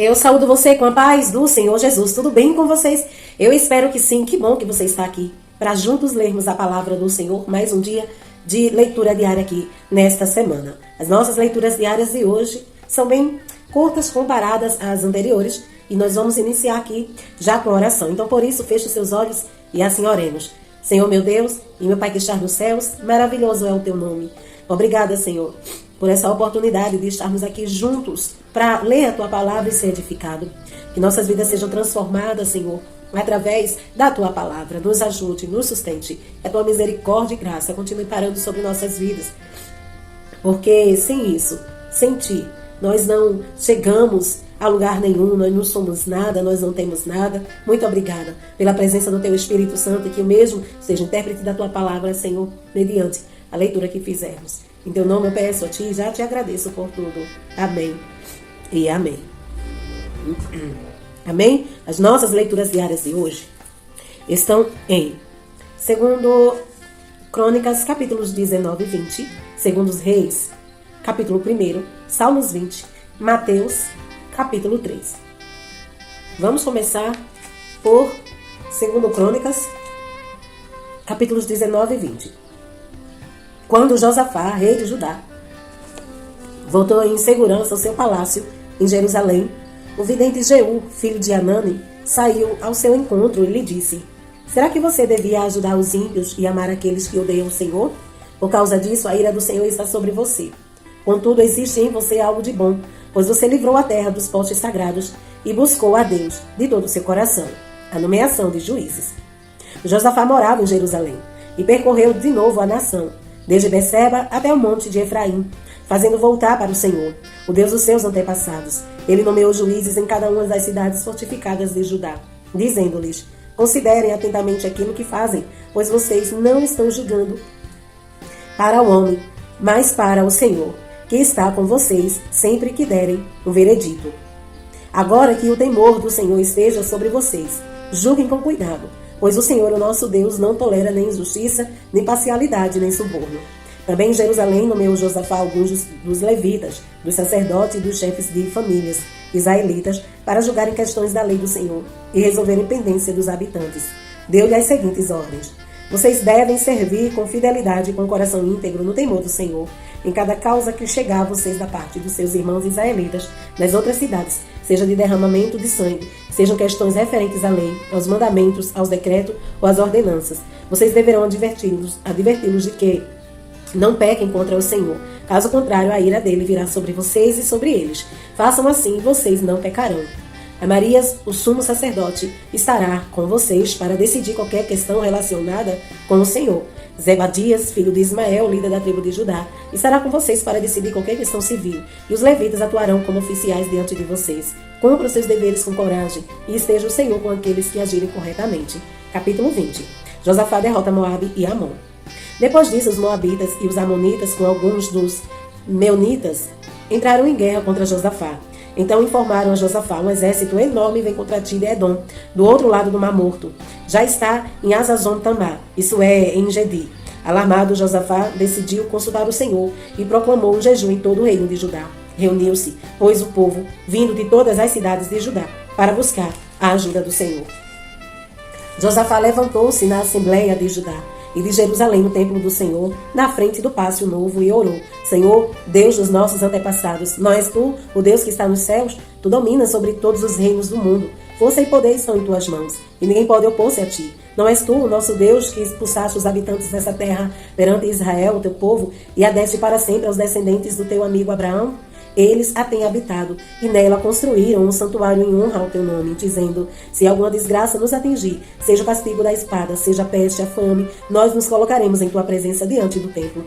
Eu saúdo você com a paz do Senhor Jesus. Tudo bem com vocês? Eu espero que sim. Que bom que você está aqui para juntos lermos a palavra do Senhor. Mais um dia de leitura diária aqui nesta semana. As nossas leituras diárias de hoje são bem curtas comparadas às anteriores e nós vamos iniciar aqui já com a oração. Então, por isso, feche os seus olhos e assim oremos. Senhor, meu Deus e meu Pai que está nos céus, maravilhoso é o teu nome. Obrigada, Senhor, por essa oportunidade de estarmos aqui juntos para ler a Tua palavra e ser edificado. Que nossas vidas sejam transformadas, Senhor, através da Tua palavra. Nos ajude, nos sustente. Que a Tua misericórdia e graça continue parando sobre nossas vidas. Porque sem isso, sem Ti, nós não chegamos a lugar nenhum, nós não somos nada, nós não temos nada. Muito obrigada pela presença do Teu Espírito Santo e que o mesmo seja intérprete da Tua palavra, Senhor, mediante a leitura que fizermos. Em Teu nome eu peço a Ti e já Te agradeço por tudo. Amém e amém. Amém? As nossas leituras diárias de hoje estão em 2 Crônicas, capítulos 19 e 20, 2 Reis, capítulo 1, Salmos 20, Mateus, capítulo 3. Vamos começar por 2 Crônicas, capítulos 19 e 20. Quando Josafá, rei de Judá, voltou em segurança ao seu palácio em Jerusalém, o vidente Jeú, filho de Anani, saiu ao seu encontro e lhe disse: será que você devia ajudar os ímpios e amar aqueles que odeiam o Senhor? Por causa disso, a ira do Senhor está sobre você. Contudo, existe em você algo de bom, pois você livrou a terra dos postes sagrados e buscou a Deus de todo o seu coração, a nomeação de juízes. Josafá morava em Jerusalém e percorreu de novo a nação, desde Beceba até o monte de Efraim, fazendo voltar para o Senhor, o Deus dos seus antepassados. Ele nomeou juízes em cada uma das cidades fortificadas de Judá, dizendo-lhes: considerem atentamente aquilo que fazem, pois vocês não estão julgando para o homem, mas para o Senhor, que está com vocês sempre que derem um veredito. Agora que o temor do Senhor esteja sobre vocês, julguem com cuidado, pois o Senhor, o nosso Deus, não tolera nem injustiça, nem parcialidade, nem suborno. Também em Jerusalém nomeou Josafá alguns dos levitas, dos sacerdotes e dos chefes de famílias israelitas para julgarem questões da lei do Senhor e resolverem pendência dos habitantes. Deu-lhe as seguintes ordens: vocês devem servir com fidelidade e com coração íntegro no temor do Senhor, em cada causa que chegar a vocês da parte dos seus irmãos israelitas nas outras cidades, seja de derramamento de sangue, sejam questões referentes à lei, aos mandamentos, aos decretos ou às ordenanças. Vocês deverão adverti-los de que não pequem contra o Senhor. Caso contrário, a ira dele virá sobre vocês e sobre eles. Façam assim e vocês não pecarão. Amarias, o sumo sacerdote, estará com vocês para decidir qualquer questão relacionada com o Senhor. Zebadias, filho de Ismael, líder da tribo de Judá, estará com vocês para decidir qualquer questão civil. E os levitas atuarão como oficiais diante de vocês. Cumpram seus deveres com coragem e esteja o Senhor com aqueles que agirem corretamente. Capítulo 20. Josafá derrota Moabe e Amon. Depois disso, os moabitas e os amonitas, com alguns dos meunitas, entraram em guerra contra Josafá. Então informaram a Josafá: um exército enorme vem contra ti de Edom, do outro lado do Mar Morto. Já está em Azazon Tamar, isso é, em Gedi. Alarmado, Josafá decidiu consultar o Senhor e proclamou um jejum em todo o reino de Judá. Reuniu-se, pois, o povo, vindo de todas as cidades de Judá, para buscar a ajuda do Senhor. Josafá levantou-se na assembleia de Judá e de Jerusalém, no templo do Senhor, na frente do pátio novo, e orou: Senhor, Deus dos nossos antepassados, não és tu, o Deus que está nos céus? Tu dominas sobre todos os reinos do mundo. Força e poder estão em tuas mãos, e ninguém pode opor-se a ti. Não és tu, o nosso Deus, que expulsaste os habitantes dessa terra perante Israel, o teu povo, e a deste para sempre aos descendentes do teu amigo Abraão? Eles a têm habitado, e nela construíram um santuário em honra ao teu nome, dizendo: se alguma desgraça nos atingir, seja o castigo da espada, seja a peste, a fome, nós nos colocaremos em tua presença diante do templo.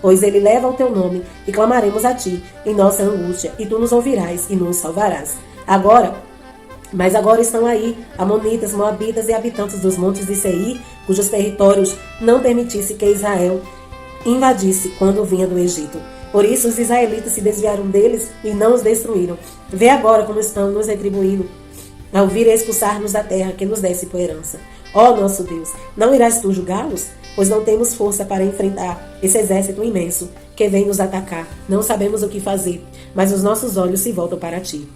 Pois ele leva o teu nome, e clamaremos a ti em nossa angústia, e tu nos ouvirás e nos salvarás. Mas agora estão aí amonitas, moabitas e habitantes dos montes de Seir, cujos territórios não permitisse que Israel invadisse quando vinha do Egito. Por isso os israelitas se desviaram deles e não os destruíram. Vê agora como estão nos retribuindo ao vir a expulsar-nos da terra que nos desse por herança. Ó nosso Deus, não irás tu julgá-los? Pois não temos força para enfrentar esse exército imenso que vem nos atacar. Não sabemos o que fazer, mas os nossos olhos se voltam para ti.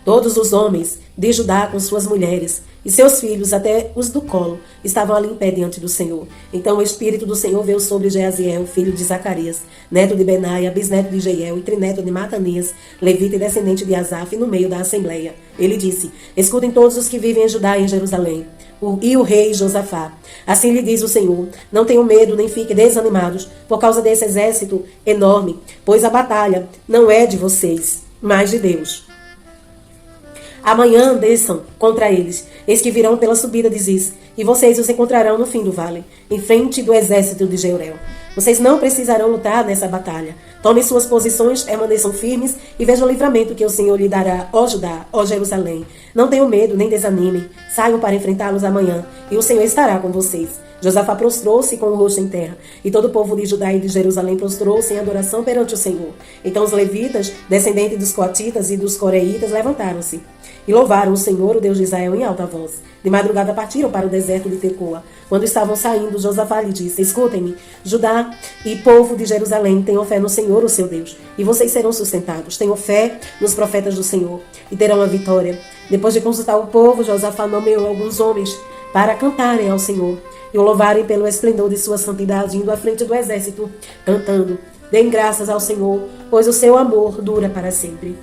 Todos os homens de Judá com suas mulheres e seus filhos, até os do colo, estavam ali em pé diante do Senhor. Então o Espírito do Senhor veio sobre Jeaziel, filho de Zacarias, neto de Benaia, bisneto de Jeiel e trineto de Matanias, levita e descendente de Asaf, no meio da assembleia. Ele disse: escutem todos os que vivem em Judá e em Jerusalém, e o rei Josafá. Assim lhe diz o Senhor: não tenham medo, nem fiquem desanimados por causa desse exército enorme, pois a batalha não é de vocês, mas de Deus. Amanhã desçam contra eles, eis que virão pela subida de Ziz, e vocês os encontrarão no fim do vale, em frente do exército de Jeurel. Vocês não precisarão lutar nessa batalha. Tomem suas posições, permaneçam firmes e vejam o livramento que o Senhor lhe dará, ó Judá, ó Jerusalém. Não tenham medo, nem desanimem. Saiam para enfrentá-los amanhã, e o Senhor estará com vocês. Josafá prostrou-se com o rosto em terra, e todo o povo de Judá e de Jerusalém prostrou-se em adoração perante o Senhor. Então os levitas, descendentes dos coatitas e dos coreitas, levantaram-se e louvaram o Senhor, o Deus de Israel, em alta voz. De madrugada partiram para o deserto de Tecoa. Quando estavam saindo, Josafá lhe disse: escutem-me, Judá e povo de Jerusalém, tenham fé no Senhor, o seu Deus, e vocês serão sustentados. Tenham fé nos profetas do Senhor, e terão a vitória. Depois de consultar o povo, Josafá nomeou alguns homens para cantarem ao Senhor e o louvarem pelo esplendor de sua santidade, indo à frente do exército, cantando: deem graças ao Senhor, pois o seu amor dura para sempre.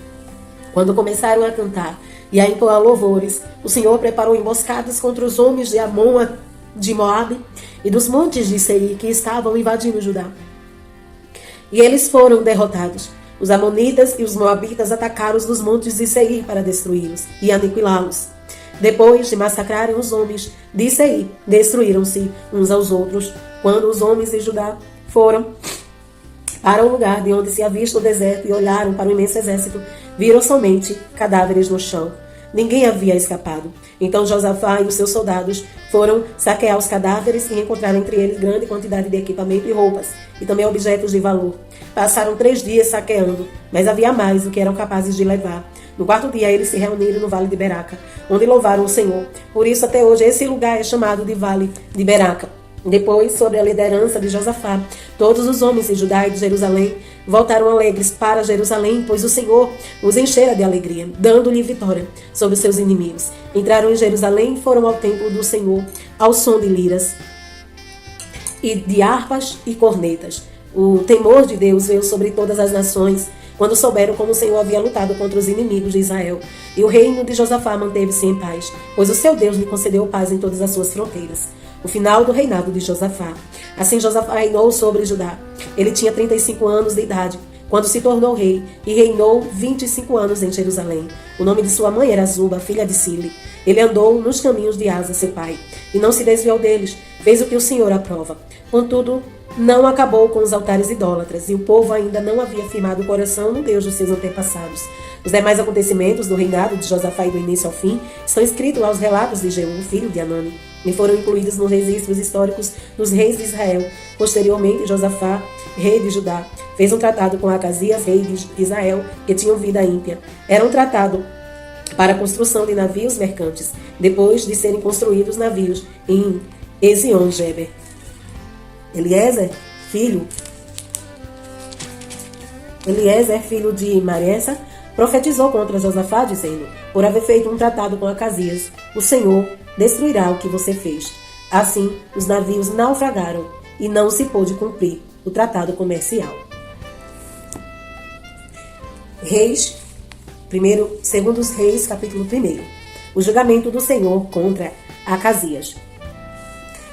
Quando começaram a cantar e a entoar louvores, o Senhor preparou emboscadas contra os homens de Amon, de Moabe e dos montes de Seir, que estavam invadindo Judá. E eles foram derrotados. Os amonitas e os moabitas atacaram os dos montes de Seir para destruí-los e aniquilá-los. Depois de massacrarem os homens de Seir, destruíram-se uns aos outros. Quando os homens de Judá foram para o lugar de onde se havia visto o deserto e olharam para o imenso exército, viram somente cadáveres no chão. Ninguém havia escapado. Então Josafá e os seus soldados foram saquear os cadáveres e encontraram entre eles grande quantidade de equipamento e roupas, e também objetos de valor. Passaram 3 dias saqueando, mas havia mais do que eram capazes de levar. No 4º dia eles se reuniram no Vale de Beraca, onde louvaram o Senhor. Por isso até hoje esse lugar é chamado de Vale de Beraca. Depois, sob a liderança de Josafá, todos os homens de Judá e de Jerusalém voltaram alegres para Jerusalém, pois o Senhor os enchera de alegria, dando-lhe vitória sobre os seus inimigos. Entraram em Jerusalém e foram ao templo do Senhor, ao som de liras e de harpas e cornetas. O temor de Deus veio sobre todas as nações, quando souberam como o Senhor havia lutado contra os inimigos de Israel. E o reino de Josafá manteve-se em paz, pois o seu Deus lhe concedeu paz em todas as suas fronteiras. O final do reinado de Josafá. Assim Josafá reinou sobre Judá. Ele tinha 35 anos de idade quando se tornou rei, e reinou 25 anos em Jerusalém. O nome de sua mãe era Zuba, filha de Sile. Ele andou nos caminhos de Asa, seu pai, e não se desviou deles, fez o que o Senhor aprova. Contudo, não acabou com os altares idólatras, e o povo ainda não havia firmado o coração no Deus dos seus antepassados. Os demais acontecimentos do reinado de Josafá e do início ao fim estão escritos aos relatos de Jeú, filho de Anani, e foram incluídos nos registros históricos dos reis de Israel. Posteriormente, Josafá, rei de Judá, fez um tratado com Acasias, rei de Israel, que tinham vida ímpia. Era um tratado para a construção de navios mercantes, depois de serem construídos navios em Ezion-Geber. Eliezer, filho de Maresa, profetizou contra Josafá, dizendo: por haver feito um tratado com Acasias, o Senhor destruirá o que você fez. Assim, os navios naufragaram e não se pôde cumprir o tratado comercial. Reis, 2 Reis, capítulo 1. O julgamento do Senhor contra Acasias.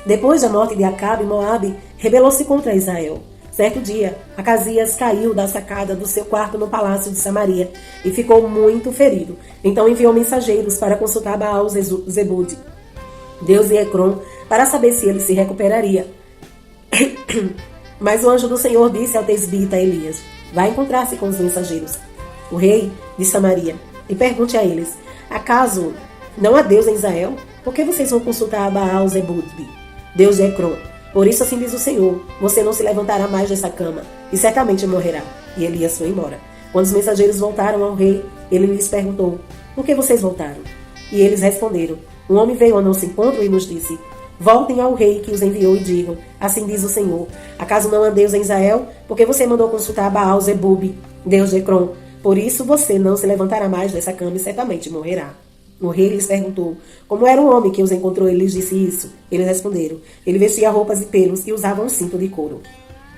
Depois da morte de Acabe, Moabe rebelou-se contra Israel. Certo dia, Acasias caiu da sacada do seu quarto no palácio de Samaria e ficou muito ferido. Então enviou mensageiros para consultar Baal-Zebude, Deus de Ecrom, para saber se ele se recuperaria. Mas o anjo do Senhor disse ao tesbita Elias: vai encontrar-se com os mensageiros, o rei de Samaria, e pergunte a eles: acaso não há Deus em Israel? Por que vocês vão consultar Baal-Zebude, Deus de Ecrom? Por isso assim diz o Senhor: você não se levantará mais dessa cama, e certamente morrerá. E Elias foi embora. Quando os mensageiros voltaram ao rei, ele lhes perguntou: por que vocês voltaram? E eles responderam: um homem veio ao nosso encontro e nos disse: voltem ao rei que os enviou e digam: assim diz o Senhor, acaso não há Deus em Israel? Porque você mandou consultar Baal-Zebude, Deus de Ecrom? Por isso você não se levantará mais dessa cama e certamente morrerá. O rei lhes perguntou como era o homem que os encontrou e lhes disse isso. Eles responderam: ele vestia roupas de pelos e usava um cinto de couro.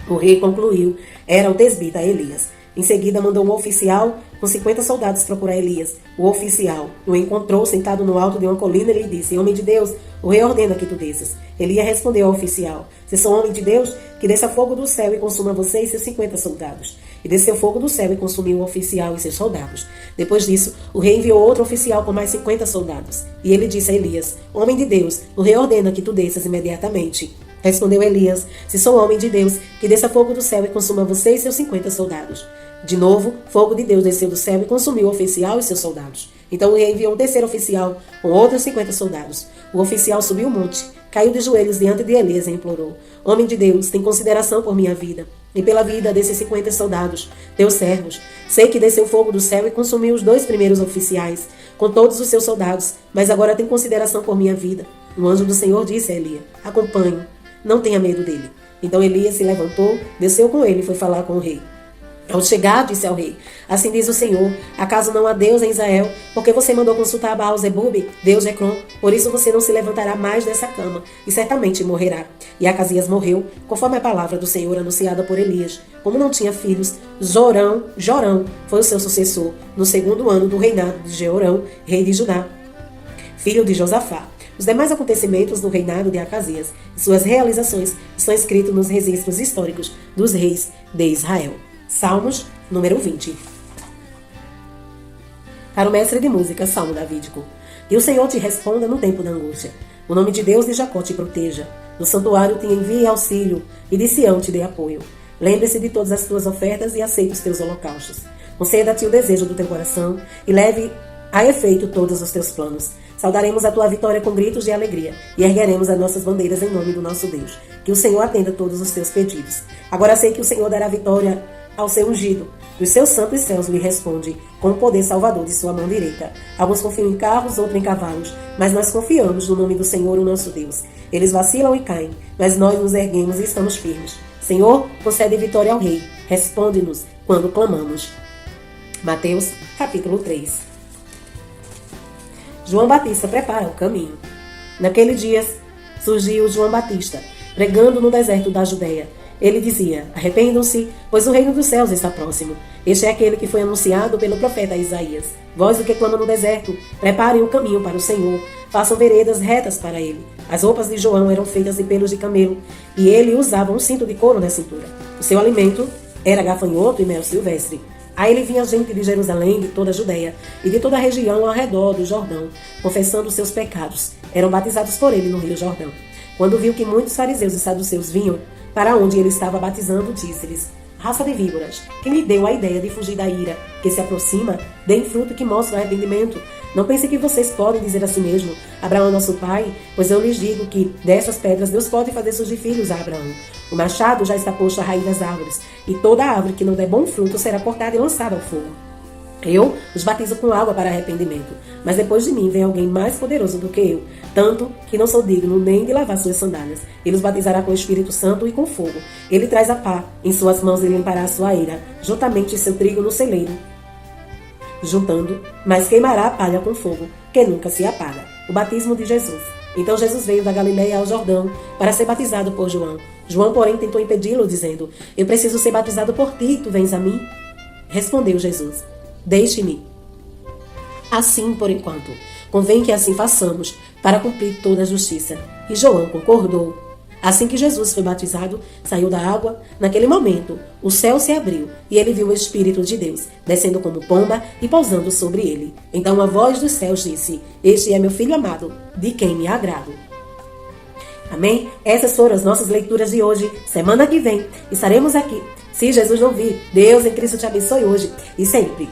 O rei concluiu: era o tesbita Elias. Em seguida mandou um oficial com 50 soldados procurar Elias. O oficial o encontrou sentado no alto de uma colina e lhe disse: homem de Deus, o rei ordena que tu desças. Elias respondeu ao oficial: se sou homem de Deus, que desça fogo do céu e consuma você e seus 50 soldados. E desceu fogo do céu e consumiu o oficial e seus soldados. Depois disso, o rei enviou outro oficial com mais 50 soldados. E ele disse a Elias: homem de Deus, o rei ordena que tu desças imediatamente. Respondeu Elias: se sou homem de Deus, que desça fogo do céu e consuma você e seus 50 soldados. De novo, fogo de Deus desceu do céu e consumiu o oficial e seus soldados. Então o rei enviou um terceiro oficial com outros 50 soldados. O oficial subiu o monte, caiu de joelhos diante de Elias e implorou: homem de Deus, tem consideração por minha vida e pela vida desses 50 soldados, teus servos. Sei que desceu fogo do céu e consumiu os 2 primeiros oficiais, com todos os seus soldados, mas agora tem consideração por minha vida. O anjo do Senhor disse a Elias: acompanhe-o, não tenha medo dele. Então Elias se levantou, desceu com ele e foi falar com o rei. Ao chegar, disse ao rei: assim diz o Senhor, acaso não há Deus em Israel? Porque você mandou consultar Baal-zebub, Deus de Ecrom? Por isso você não se levantará mais dessa cama, e certamente morrerá. E Acasias morreu, conforme a palavra do Senhor anunciada por Elias. Como não tinha filhos, Jorão foi o seu sucessor, no 2º ano do reinado de Jeorão, rei de Judá, filho de Josafá. Os demais acontecimentos do reinado de Acasias e suas realizações estão escritos nos registros históricos dos reis de Israel. Salmos, número 20. Para o mestre de música, Salmo davídico. Que o Senhor te responda no tempo da angústia. O nome de Deus de Jacó te proteja. Do santuário te envie auxílio e de Sião te dê apoio. Lembre-se de todas as tuas ofertas e aceite os teus holocaustos. Conceda-te o desejo do teu coração e leve a efeito todos os teus planos. Saudaremos a tua vitória com gritos de alegria e ergueremos as nossas bandeiras em nome do nosso Deus. Que o Senhor atenda todos os teus pedidos. Agora sei que o Senhor dará vitória ao seu ungido. Dos seus santos céus lhe responde, com o poder salvador de sua mão direita. Alguns confiam em carros, outros em cavalos, mas nós confiamos no nome do Senhor, o nosso Deus. Eles vacilam e caem, mas nós nos erguemos e estamos firmes. Senhor, concede vitória ao rei. Responde-nos quando clamamos. Mateus, capítulo 3. João Batista prepara o caminho. Naquele dia surgiu João Batista, pregando no deserto da Judeia. Ele dizia: arrependam-se, pois o reino dos céus está próximo. Este é aquele que foi anunciado pelo profeta Isaías. Vós, o que clama no deserto, preparem o caminho para o Senhor, façam veredas retas para ele. As roupas de João eram feitas de pelos de camelo, e ele usava um cinto de couro na cintura. O seu alimento era gafanhoto e mel silvestre. A ele vinha gente de Jerusalém, de toda a Judeia e de toda a região ao redor do Jordão, confessando seus pecados. Eram batizados por ele no rio Jordão. Quando viu que muitos fariseus e saduceus vinham para onde ele estava batizando, disse-lhes: raça de víboras, quem lhe deu a ideia de fugir da ira que se aproxima? Deem fruto que mostre o arrependimento. Não pensem que vocês podem dizer a si mesmo: Abraão é nosso pai, pois eu lhes digo que dessas pedras Deus pode fazer surgir filhos a Abraão. O machado já está posto à raiz das árvores, e toda árvore que não der bom fruto será cortada e lançada ao fogo. Eu os batizo com água para arrependimento, mas depois de mim vem alguém mais poderoso do que eu, tanto que não sou digno nem de lavar suas sandálias. Ele os batizará com o Espírito Santo e com fogo. Ele traz a pá, em suas mãos ele limpará a sua eira, juntamente seu trigo no celeiro, juntando, mas queimará a palha com fogo, que nunca se apaga. O batismo de Jesus. Então Jesus veio da Galileia ao Jordão para ser batizado por João. João, porém, tentou impedi-lo, dizendo: eu preciso ser batizado por ti, e tu vens a mim? Respondeu Jesus: deixe-me assim por enquanto. Convém que assim façamos, para cumprir toda a justiça. E João concordou. Assim que Jesus foi batizado, saiu da água. Naquele momento, o céu se abriu, e ele viu o Espírito de Deus, descendo como pomba e pousando sobre ele. Então a voz dos céus disse: este é meu Filho amado, de quem me agrado. Amém? Essas foram as nossas leituras de hoje. Semana que vem estaremos aqui. Se Jesus não vir, Deus em Cristo te abençoe hoje e sempre.